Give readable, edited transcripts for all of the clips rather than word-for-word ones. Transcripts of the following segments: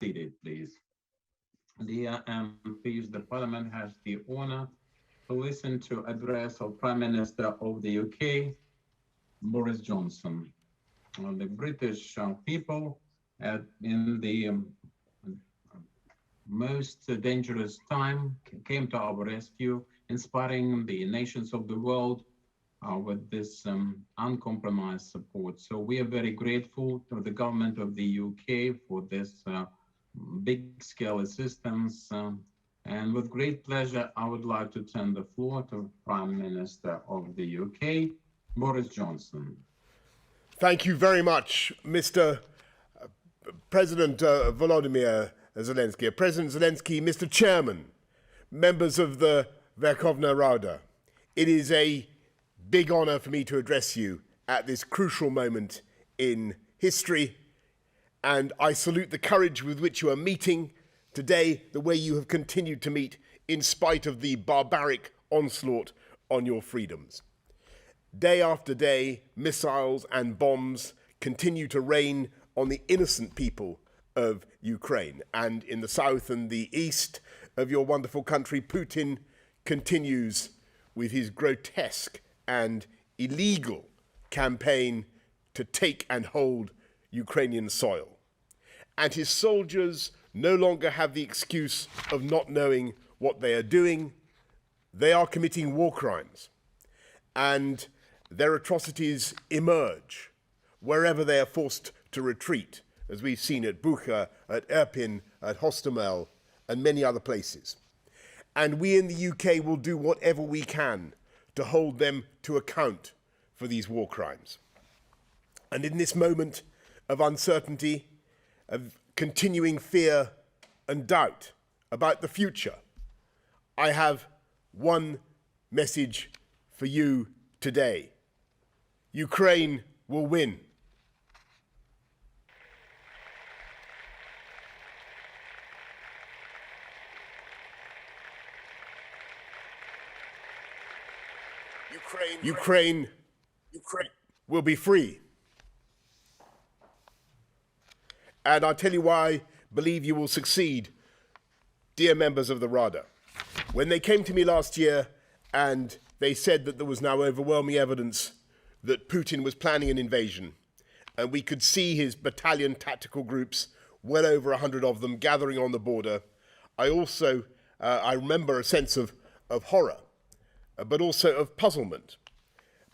Seated, please. Dear MPs, the Parliament has the honor to listen to address of Prime Minister of the UK, Boris Johnson. The British people in the most dangerous time came to our rescue, inspiring the nations of the world with this uncompromised support. So we are very grateful to the government of the UK for this big-scale assistance. And with great pleasure, I would like to turn the floor to Prime Minister of the UK, Boris Johnson. Thank you very much, Mr. President Volodymyr Zelensky. President Zelensky, Mr. Chairman, members of the Verkhovna Rada, it is a big honor for me to address you at this crucial moment in history, and I salute the courage with which you are meeting today, the way you have continued to meet in spite of the barbaric onslaught on your freedoms. Day after day, missiles and bombs continue to rain on the innocent people of Ukraine. And in the south and the east of your wonderful country, Putin continues with his grotesque and illegal campaign to take and hold Ukrainian soil. And his soldiers no longer have the excuse of not knowing what they are doing. They are committing war crimes, and their atrocities emerge wherever they are forced to retreat, as we've seen at Bucha, at Irpin, at Hostomel, and many other places. And we in the UK will do whatever we can to hold them to account for these war crimes. And in this moment of uncertainty, of continuing fear and doubt about the future, I have one message for you today. Ukraine will win. Ukraine will be free. And I'll tell you why I believe you will succeed, dear members of the Rada. When they came to me last year and they said that there was now overwhelming evidence that Putin was planning an invasion, and we could see his battalion tactical groups, well over 100 of them, gathering on the border, I remember a sense of horror, but also of puzzlement,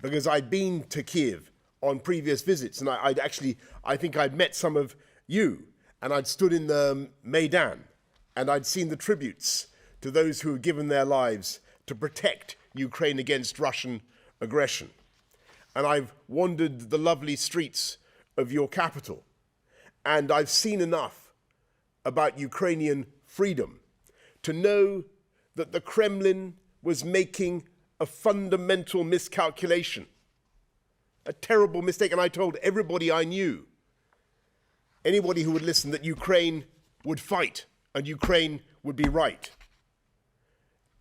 because I'd been to Kiev on previous visits, and I think I'd met some of you, and I'd stood in the Maidan, and I'd seen the tributes to those who had given their lives to protect Ukraine against Russian aggression. And I've wandered the lovely streets of your capital, and I've seen enough about Ukrainian freedom to know that the Kremlin was making a fundamental miscalculation, a terrible mistake. And I told everybody I knew, anybody who would listen, that Ukraine would fight and Ukraine would be right.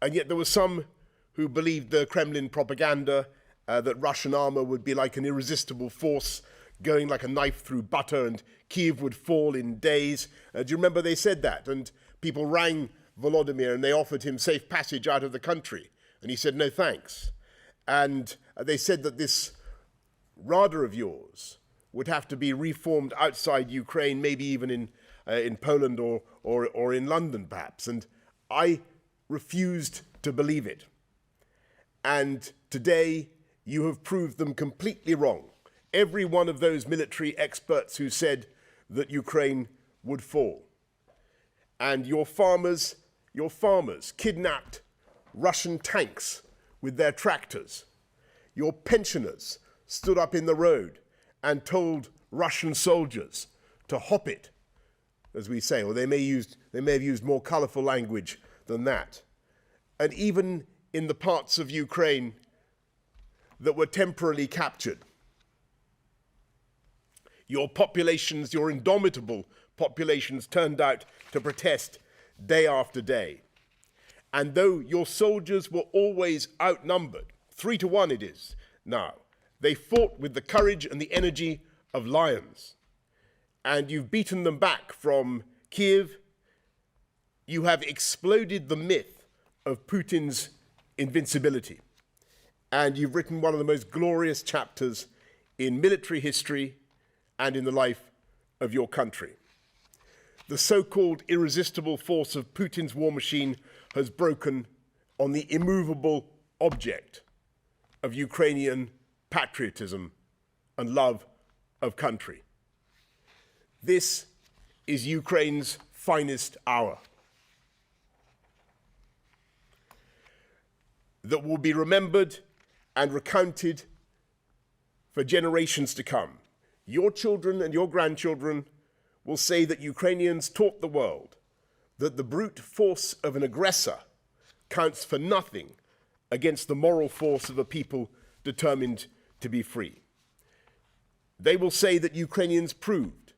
And yet there were some who believed the Kremlin propaganda, that Russian armor would be like an irresistible force going like a knife through butter and Kiev would fall in days. Do you remember they said that? And people rang Volodymyr and they offered him safe passage out of the country. And he said, no thanks. And they said that this Rada of yours would have to be reformed outside Ukraine, maybe even in Poland or in London perhaps. And I refused to believe it. And today you have proved them completely wrong. Every one of those military experts who said that Ukraine would fall. And your farmers kidnapped Russian tanks with their tractors. Your pensioners stood up in the road and told Russian soldiers to hop it, as we say, or they may have used more colorful language than that. And even in the parts of Ukraine that were temporarily captured, your populations, your indomitable populations, turned out to protest day after day. And though your soldiers were always outnumbered, 3-1 it is now, they fought with the courage and the energy of lions. And you've beaten them back from Kiev, you have exploded the myth of Putin's invincibility, and you've written one of the most glorious chapters in military history and in the life of your country. The so-called irresistible force of Putin's war machine has broken on the immovable object of Ukrainian patriotism and love of country. This is Ukraine's finest hour, that will be remembered and recounted for generations to come. Your children and your grandchildren will say that Ukrainians taught the world that the brute force of an aggressor counts for nothing against the moral force of a people determined to be free. They will say that Ukrainians proved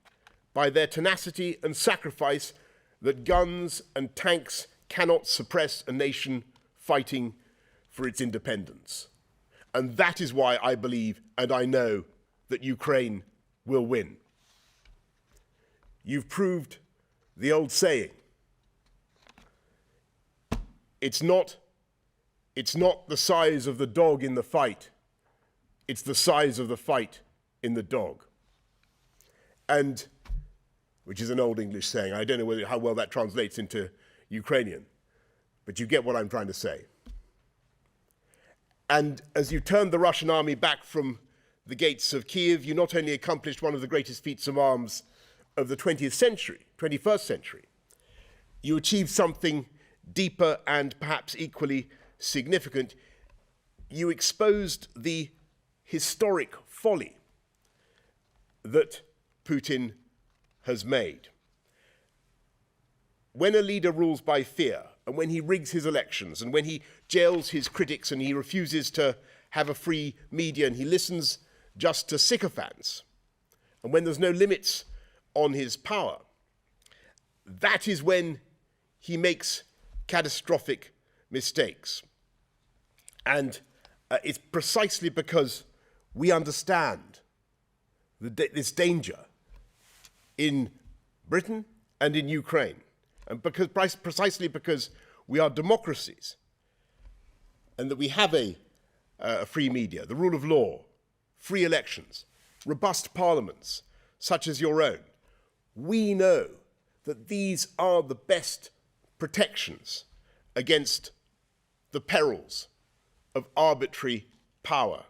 by their tenacity and sacrifice that guns and tanks cannot suppress a nation fighting for its independence. And that is why I believe and I know that Ukraine will win. You've proved the old saying. It's not the size of the dog in the fight, it's the size of the fight in the dog. And, which is an old English saying, I don't know how well that translates into Ukrainian, but you get what I'm trying to say. And as you turned the Russian army back from the gates of Kiev, you not only accomplished one of the greatest feats of arms of the 21st century, you achieved something deeper and perhaps equally significant. You exposed the historic folly that Putin has made. When a leader rules by fear, and when he rigs his elections, and when he jails his critics, and he refuses to have a free media, and he listens just to sycophants, and when there's no limits on his power, that is when he makes catastrophic mistakes. And it's precisely because we understand this danger in Britain and in Ukraine, and precisely because we are democracies and that we have a free media, the rule of law, free elections, robust parliaments such as your own, we know that these are the best protections against the perils of arbitrary power.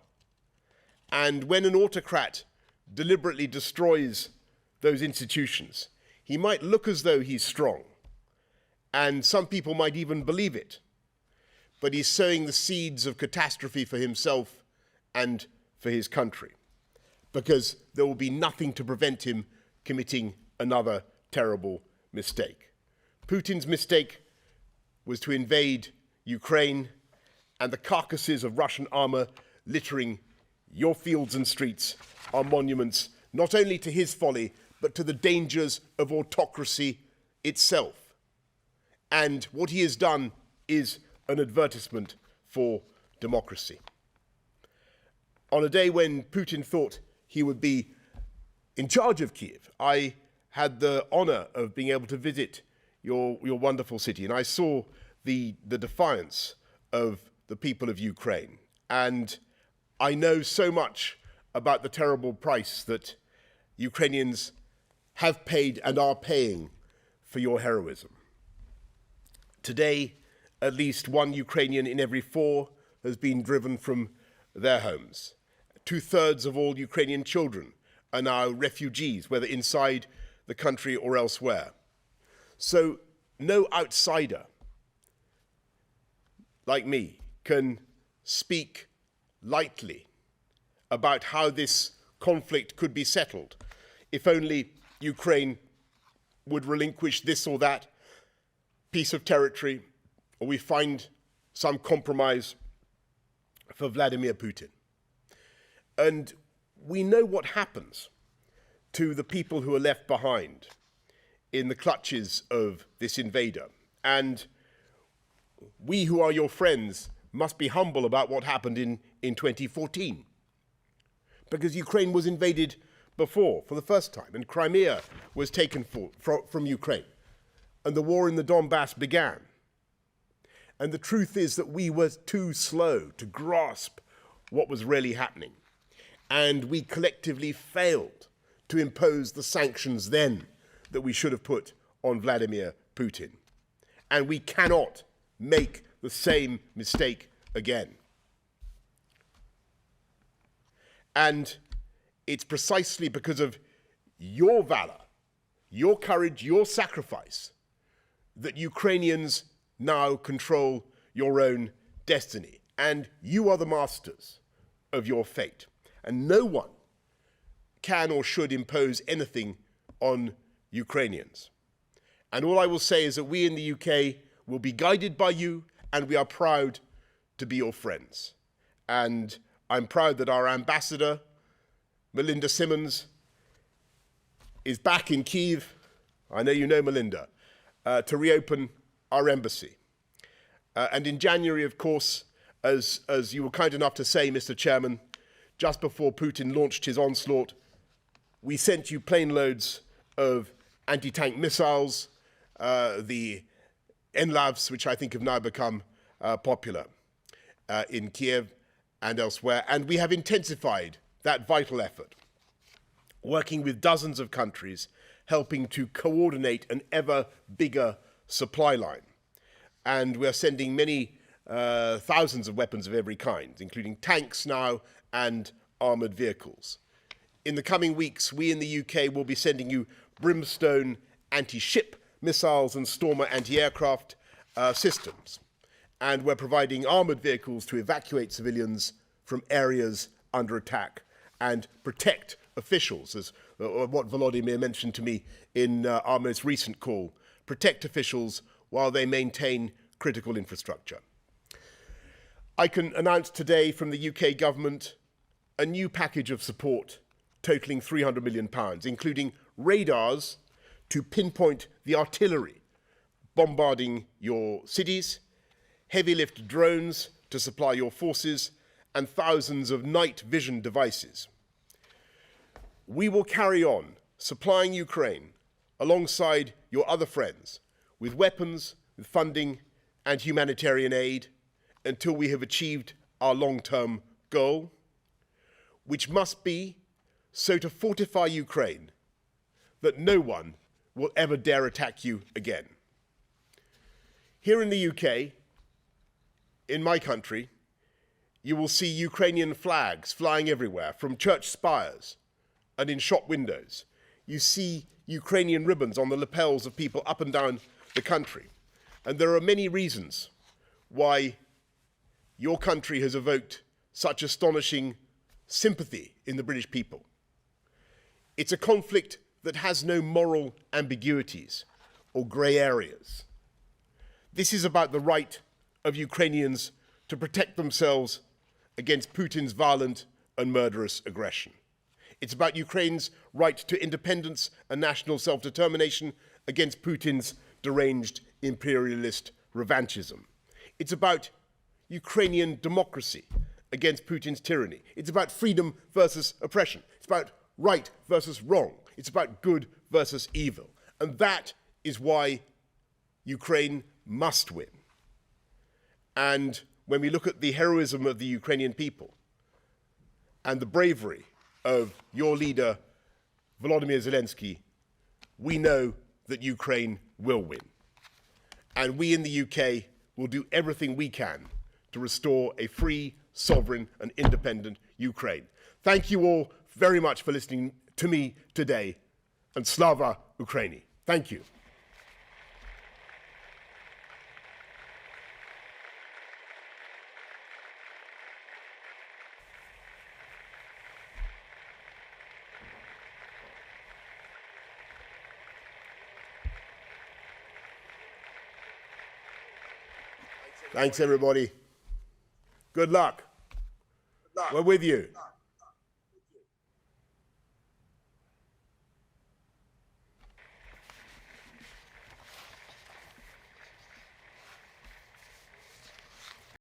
And when an autocrat deliberately destroys those institutions, he might look as though he's strong, and some people might even believe it, but he's sowing the seeds of catastrophe for himself and for his country, because there will be nothing to prevent him committing another terrible mistake. Putin's mistake was to invade Ukraine, and the carcasses of Russian armor littering your fields and streets are monuments not only to his folly, but to the dangers of autocracy itself. And what he has done is an advertisement for democracy. On a day when Putin thought he would be in charge of Kiev, I had the honor of being able to visit your wonderful city, and I saw the defiance of the people of Ukraine. And I know so much about the terrible price that Ukrainians have paid and are paying for your heroism. Today, at least one Ukrainian in every 4 has been driven from their homes. 2/3 of all Ukrainian children are now refugees, whether inside the country or elsewhere. So no outsider like me can speak lightly about how this conflict could be settled if only Ukraine would relinquish this or that piece of territory, or we find some compromise for Vladimir Putin. And we know what happens to the people who are left behind in the clutches of this invader. And we who are your friends must be humble about what happened in 2014. Because Ukraine was invaded before, for the first time, and Crimea was taken from Ukraine. and the war in the Donbass began. And the truth is that we were too slow to grasp what was really happening. And we collectively failed to impose the sanctions then that we should have put on Vladimir Putin. And we cannot make the same mistake again. And it's precisely because of your valor, your courage, your sacrifice, that Ukrainians now control your own destiny. And you are the masters of your fate. And no one can or should impose anything on Ukrainians. And all I will say is that we in the UK will be guided by you, and we are proud to be your friends. And I'm proud that our ambassador, Melinda Simmons, is back in Kyiv. I know you know Melinda, to reopen our embassy. And in January, of course, as you were kind enough to say, Mr. Chairman, just before Putin launched his onslaught, we sent you plane loads of anti-tank missiles, the NLAVs, which I think have now become popular in Kiev and elsewhere. And we have intensified that vital effort, working with dozens of countries, helping to coordinate an ever bigger supply line. And we're sending many thousands of weapons of every kind, including tanks now and armoured vehicles. In the coming weeks, we in the UK will be sending you Brimstone anti-ship missiles and Stormer anti-aircraft systems. And we're providing armoured vehicles to evacuate civilians from areas under attack and protect officials, as what Volodymyr mentioned to me in our most recent call, protect officials while they maintain critical infrastructure. I can announce today from the UK government a new package of support totaling £300 million, including radars to pinpoint the artillery bombarding your cities, heavy lift drones to supply your forces, and thousands of night vision devices. We will carry on supplying Ukraine alongside your other friends with weapons, with funding and humanitarian aid until we have achieved our long-term goal, which must be so to fortify Ukraine that no one will ever dare attack you again. Here in the UK, in my country, you will see Ukrainian flags flying everywhere, from church spires and in shop windows. You see Ukrainian ribbons on the lapels of people up and down the country. And there are many reasons why your country has evoked such astonishing sympathy in the British people. It's a conflict that has no moral ambiguities or grey areas. This is about the right of Ukrainians to protect themselves against Putin's violent and murderous aggression. It's about Ukraine's right to independence and national self-determination against Putin's deranged imperialist revanchism. It's about Ukrainian democracy against Putin's tyranny. It's about freedom versus oppression. It's about right versus wrong. It's about good versus evil. And that is why Ukraine must win. And when we look at the heroism of the Ukrainian people and the bravery of your leader, Volodymyr Zelensky, we know that Ukraine will win. And we in the UK will do everything we can to restore a free, sovereign, and independent Ukraine. Thank you all very much for listening to me today, and Slava Ukraini. Thank you. Thanks, everybody. Good luck. We're with you.